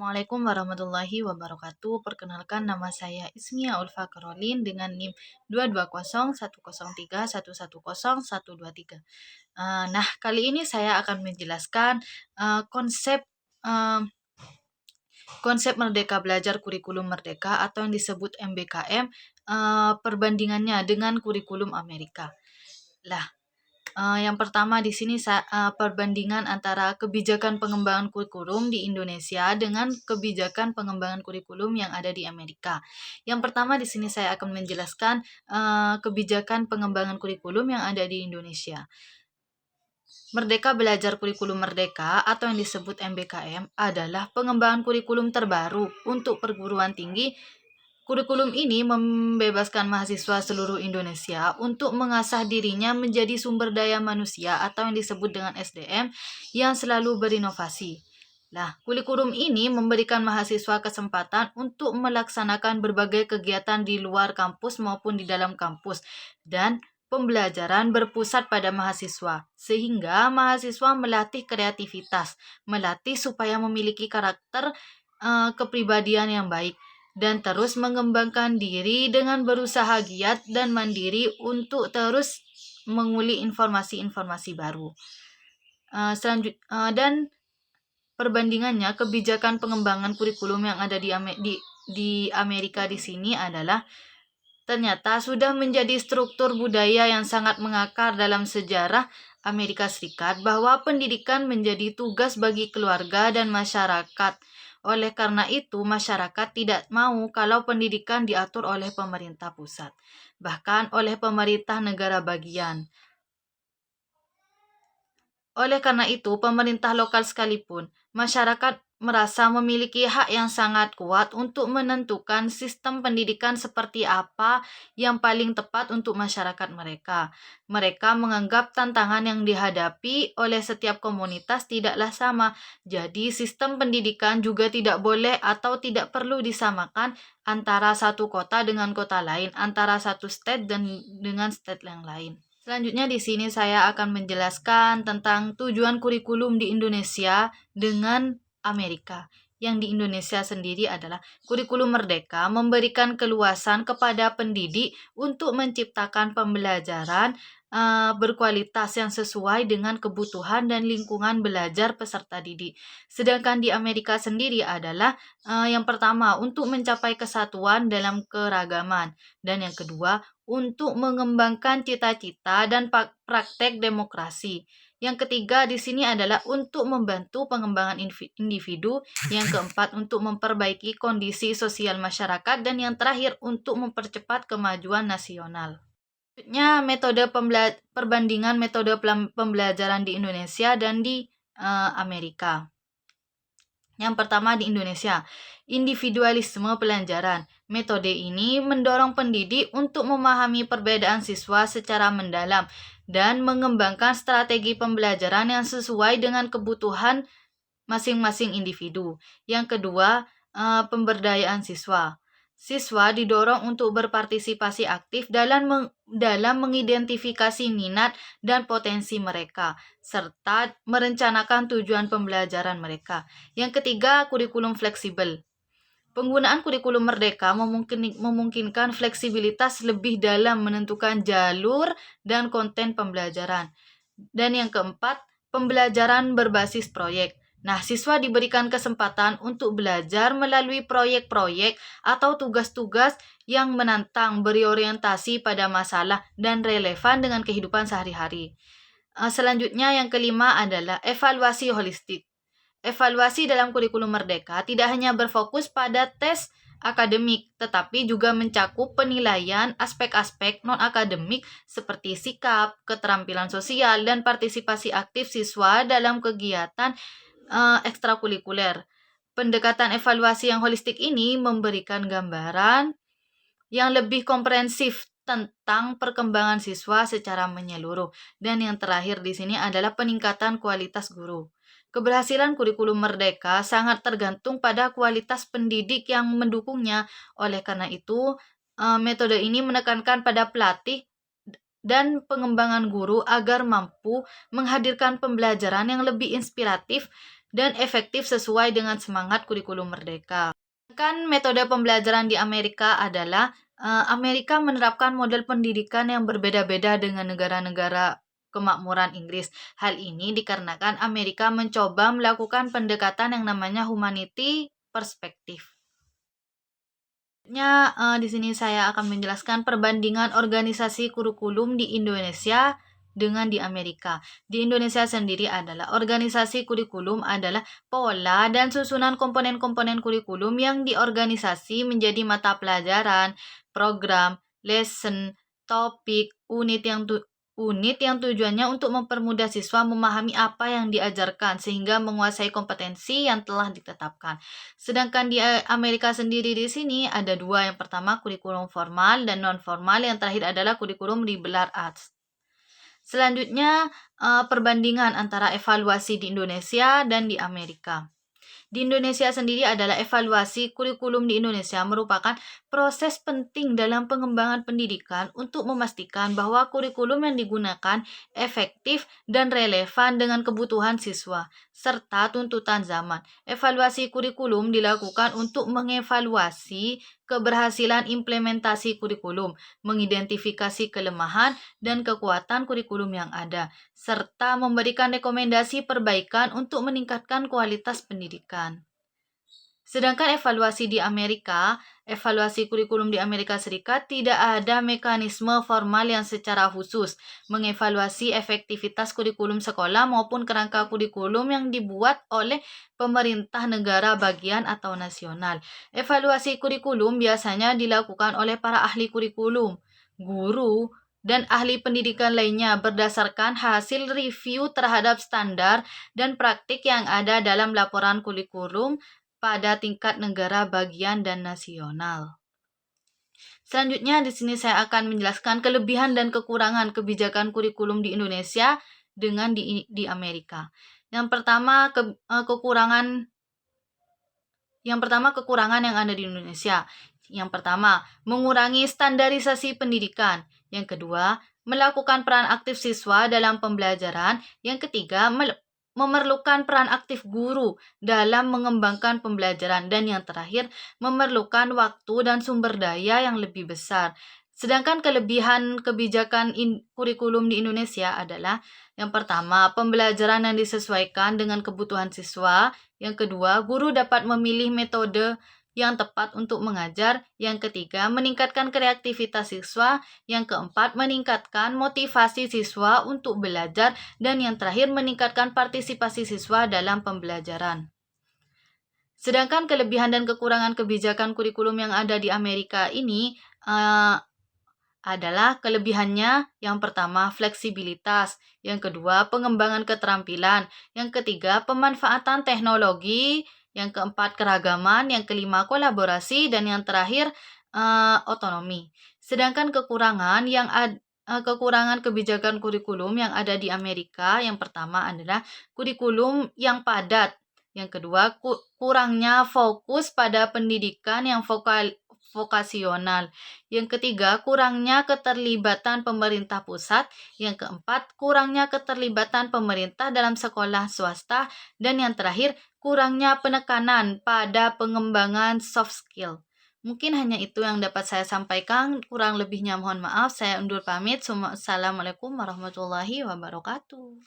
Assalamualaikum warahmatullahi wabarakatuh. Perkenalkan, nama saya Ismia Ulfa Karolin dengan NIM 2201013110123. Nah, kali ini saya akan menjelaskan konsep eh, konsep Merdeka Belajar Kurikulum Merdeka atau yang disebut MBKM, perbandingannya dengan kurikulum Amerika. Lah, yang pertama di sini perbandingan antara kebijakan pengembangan kurikulum di Indonesia dengan kebijakan pengembangan kurikulum yang ada di Amerika. Yang pertama di sini saya akan menjelaskan kebijakan pengembangan kurikulum yang ada di Indonesia. Merdeka Belajar Kurikulum Merdeka atau yang disebut MBKM adalah pengembangan kurikulum terbaru untuk perguruan tinggi. Kurikulum ini membebaskan mahasiswa seluruh Indonesia untuk mengasah dirinya menjadi sumber daya manusia atau yang disebut dengan SDM yang selalu berinovasi. Nah, kurikulum ini memberikan mahasiswa kesempatan untuk melaksanakan berbagai kegiatan di luar kampus maupun di dalam kampus, dan pembelajaran berpusat pada mahasiswa, sehingga mahasiswa melatih kreativitas, melatih supaya memiliki karakter kepribadian yang baik, dan terus mengembangkan diri dengan berusaha giat dan mandiri untuk terus menguli informasi-informasi baru. Dan perbandingannya, kebijakan pengembangan kurikulum yang ada di Amerika di sini adalah ternyata sudah menjadi struktur budaya yang sangat mengakar dalam sejarah Amerika Serikat bahwa pendidikan menjadi tugas bagi keluarga dan masyarakat. Oleh karena itu, masyarakat tidak mau kalau pendidikan diatur oleh pemerintah pusat, bahkan oleh pemerintah negara bagian. Oleh karena itu, pemerintah lokal sekalipun, masyarakat merasa memiliki hak yang sangat kuat untuk menentukan sistem pendidikan seperti apa yang paling tepat untuk masyarakat mereka. Mereka menganggap tantangan yang dihadapi oleh setiap komunitas tidaklah sama. Jadi, sistem pendidikan juga tidak boleh atau tidak perlu disamakan antara satu kota dengan kota lain, antara satu state dan dengan state yang lain. Selanjutnya di sini saya akan menjelaskan tentang tujuan kurikulum di Indonesia dengan Amerika. Yang di Indonesia sendiri adalah kurikulum merdeka memberikan keluasan kepada pendidik untuk menciptakan pembelajaran berkualitas yang sesuai dengan kebutuhan dan lingkungan belajar peserta didik. Sedangkan di Amerika sendiri adalah yang pertama untuk mencapai kesatuan dalam keragaman, dan yang kedua untuk mengembangkan cita-cita dan praktek demokrasi. Yang ketiga di sini adalah untuk membantu pengembangan individu, yang keempat untuk memperbaiki kondisi sosial masyarakat, dan yang terakhir untuk mempercepat kemajuan nasional. Selanjutnya, metode perbandingan metode pembelajaran di Indonesia dan di Amerika. Yang pertama di Indonesia, individualisme pelajaran. Metode ini mendorong pendidik untuk memahami perbedaan siswa secara mendalam dan mengembangkan strategi pembelajaran yang sesuai dengan kebutuhan masing-masing individu. Yang kedua, pemberdayaan siswa. Siswa didorong untuk berpartisipasi aktif dalam mengidentifikasi minat dan potensi mereka, serta merencanakan tujuan pembelajaran mereka. Yang ketiga, kurikulum fleksibel. Penggunaan kurikulum merdeka memungkinkan fleksibilitas lebih dalam menentukan jalur dan konten pembelajaran. Dan yang keempat, pembelajaran berbasis proyek. Nah, siswa diberikan kesempatan untuk belajar melalui proyek-proyek atau tugas-tugas yang menantang, berorientasi pada masalah, dan relevan dengan kehidupan sehari-hari. Selanjutnya yang kelima adalah evaluasi holistik. Evaluasi dalam kurikulum merdeka tidak hanya berfokus pada tes akademik, tetapi juga mencakup penilaian aspek-aspek non-akademik seperti sikap, keterampilan sosial, dan partisipasi aktif siswa dalam kegiatan ekstrakurikuler. Pendekatan evaluasi yang holistik ini memberikan gambaran yang lebih komprehensif tentang perkembangan siswa secara menyeluruh. Dan yang terakhir di sini adalah peningkatan kualitas guru. Keberhasilan kurikulum merdeka sangat tergantung pada kualitas pendidik yang mendukungnya. Oleh karena itu, metode ini menekankan pada pelatih dan pengembangan guru agar mampu menghadirkan pembelajaran yang lebih inspiratif dan efektif sesuai dengan semangat kurikulum merdeka. Kan metode pembelajaran di Amerika adalah Amerika menerapkan model pendidikan yang berbeda-beda dengan negara-negara kemakmuran Inggris. Hal ini dikarenakan Amerika mencoba melakukan pendekatan yang namanya humanity perspektif. Di sini saya akan menjelaskan perbandingan organisasi kurikulum di Indonesia dengan di Amerika. Di Indonesia sendiri adalah organisasi kurikulum adalah pola dan susunan komponen-komponen kurikulum yang diorganisasi menjadi mata pelajaran, program, lesson, topik, unit yang tujuannya untuk mempermudah siswa memahami apa yang diajarkan sehingga menguasai kompetensi yang telah ditetapkan. Sedangkan di Amerika sendiri di sini ada dua. Yang pertama kurikulum formal dan non formal, yang terakhir adalah kurikulum liberal arts. Selanjutnya perbandingan antara evaluasi di Indonesia dan di Amerika. Di Indonesia sendiri adalah evaluasi kurikulum di Indonesia merupakan proses penting dalam pengembangan pendidikan untuk memastikan bahwa kurikulum yang digunakan efektif dan relevan dengan kebutuhan siswa serta tuntutan zaman. Evaluasi kurikulum dilakukan untuk mengevaluasi keberhasilan implementasi kurikulum, mengidentifikasi kelemahan dan kekuatan kurikulum yang ada, serta memberikan rekomendasi perbaikan untuk meningkatkan kualitas pendidikan. Sedangkan evaluasi kurikulum di Amerika Serikat tidak ada mekanisme formal yang secara khusus mengevaluasi efektivitas kurikulum sekolah maupun kerangka kurikulum yang dibuat oleh pemerintah negara bagian atau nasional. Evaluasi kurikulum biasanya dilakukan oleh para ahli kurikulum, guru, dan ahli pendidikan lainnya berdasarkan hasil review terhadap standar dan praktik yang ada dalam laporan kurikulum pada tingkat negara bagian dan nasional. Selanjutnya di sini saya akan menjelaskan kelebihan dan kekurangan kebijakan kurikulum di Indonesia dengan di Amerika. Yang pertama kekurangan yang ada di Indonesia. Yang pertama, mengurangi standarisasi pendidikan. Yang kedua, melakukan peran aktif siswa dalam pembelajaran. Yang ketiga, memerlukan peran aktif guru dalam mengembangkan pembelajaran. Dan yang terakhir, memerlukan waktu dan sumber daya yang lebih besar. Sedangkan kelebihan kebijakan kurikulum di Indonesia adalah yang pertama, pembelajaran yang disesuaikan dengan kebutuhan siswa. Yang kedua, guru dapat memilih metode yang tepat untuk mengajar. Yang ketiga, meningkatkan kreativitas siswa. Yang keempat, meningkatkan motivasi siswa untuk belajar. Dan yang terakhir, meningkatkan partisipasi siswa dalam pembelajaran. Sedangkan kelebihan dan kekurangan kebijakan kurikulum yang ada di Amerika ini adalah kelebihannya yang pertama fleksibilitas, yang kedua pengembangan keterampilan, yang ketiga pemanfaatan teknologi, yang keempat keragaman, yang kelima kolaborasi, dan yang terakhir otonomi. Sedangkan kekurangan kebijakan kurikulum yang ada di Amerika yang pertama adalah kurikulum yang padat, yang kedua kurangnya fokus pada pendidikan yang vokasional. Yang ketiga, kurangnya keterlibatan pemerintah pusat. Yang keempat, kurangnya keterlibatan pemerintah dalam sekolah swasta. Dan yang terakhir, kurangnya penekanan pada pengembangan soft skill. Mungkin hanya itu yang dapat saya sampaikan. Kurang lebihnya mohon maaf. Saya undur pamit. Assalamualaikum warahmatullahi wabarakatuh.